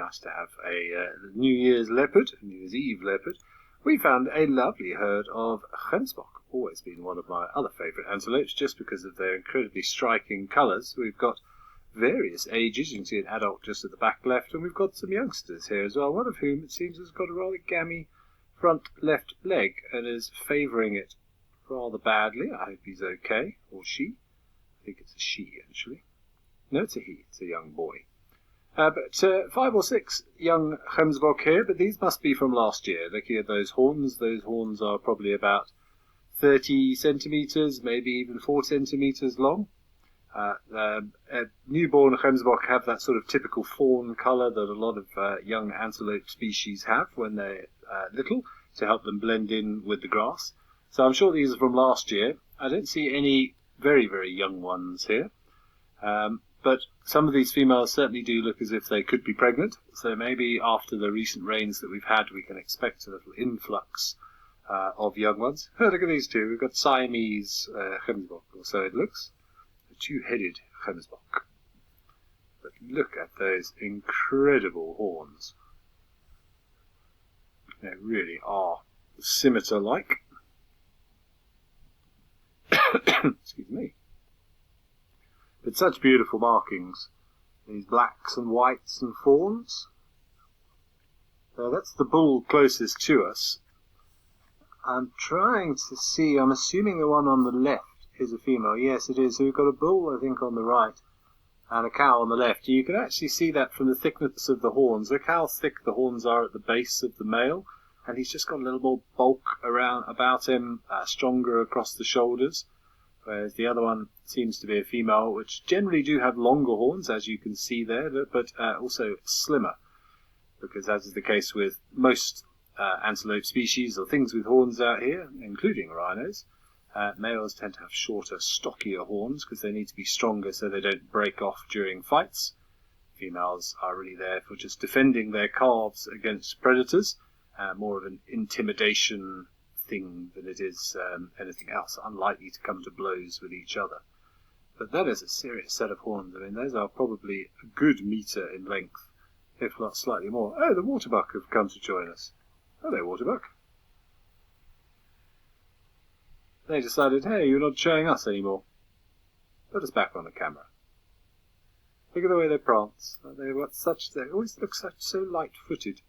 nice to have a New Year's leopard, New Year's Eve leopard. We found a lovely herd of Gemsbok, always been one of my other favourite antelopes, just because of their incredibly striking colours. We've got various ages. You can see an adult just at the back left, and we've got some youngsters here as well, one of whom it seems has got a rather gammy front left leg and is favouring it rather badly. I hope he's okay, or she. I think it's a she, actually. No, it's a he. It's a young boy. But 5 or 6 young Gemsbok here, but these must be from last year. Looking at those horns are probably about 30 centimetres, maybe even 4 centimetres long. Newborn Gemsbok have that sort of typical fawn colour that a lot of young antelope species have when they're little, to help them blend in with the grass. So I'm sure these are from last year. I don't see any very, very young ones here. But some of these females certainly do look as if they could be pregnant. So maybe after the recent rains that we've had, we can expect a little influx of young ones. Oh, look at these two. We've got Siamese Gemsbok, or so it looks. A two-headed Gemsbok. But look at those incredible horns. They really are scimitar-like. Excuse me. But such beautiful markings. These blacks and whites and fawns. So that's the bull closest to us. I'm trying to see, I'm assuming the one on the left is a female. Yes, it is. So we've got a bull, I think, on the right, and a cow on the left. You can actually see that from the thickness of the horns. Look how thick the horns are at the base of the male, and he's just got a little more bulk about him, stronger across the shoulders. Whereas the other one seems to be a female, which generally do have longer horns, as you can see there, but also slimmer. Because as is the case with most antelope species or things with horns out here, including rhinos, males tend to have shorter, stockier horns because they need to be stronger so they don't break off during fights. Females are really there for just defending their calves against predators, more of an intimidation thing than it is anything else, unlikely to come to blows with each other. But that is a serious set of horns. I mean, those are probably a good metre in length, if not slightly more. Oh, the waterbuck have come to join us. Hello, waterbuck. They decided, hey, you're not showing us anymore. Put us back on the camera. Look at the way they prance. They always look so light-footed.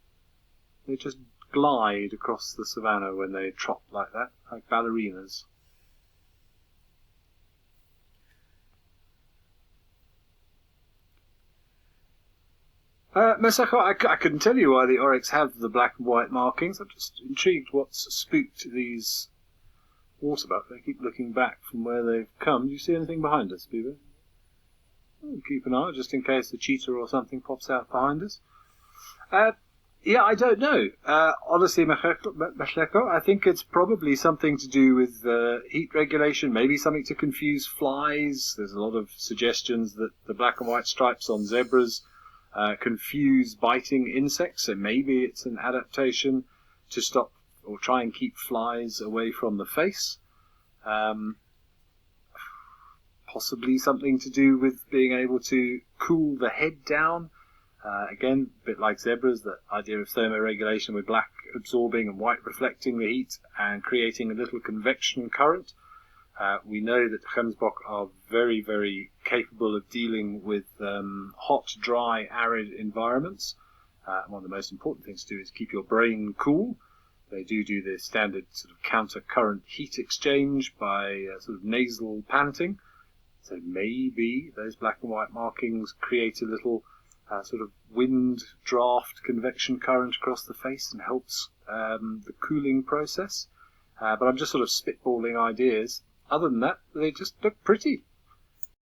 They just glide across the savannah when they trot like that, like ballerinas. Mesako, I couldn't tell you why the Oryx have the black and white markings. I'm just intrigued what's spooked these waterbuck. They keep looking back from where they've come. Do you see anything behind us, Bibo? Oh, keep an eye, just in case the cheetah or something pops out behind us. Yeah, I don't know. Honestly, Mesako, I think it's probably something to do with heat regulation, maybe something to confuse flies. There's a lot of suggestions that the black and white stripes on zebras confuse biting insects, so maybe it's an adaptation to stop or try and keep flies away from the face. Possibly something to do with being able to cool the head down. Again, a bit like zebras, the idea of thermoregulation with black absorbing and white reflecting the heat and creating a little convection current. We know that Gemsbok are very, very capable of dealing with hot, dry, arid environments. One of the most important things to do is keep your brain cool. They do the standard sort of counter-current heat exchange by sort of nasal panting. So maybe those black and white markings create a little sort of wind draft convection current across the face and helps the cooling process. But I'm just sort of spitballing ideas. Other than that, they just look pretty.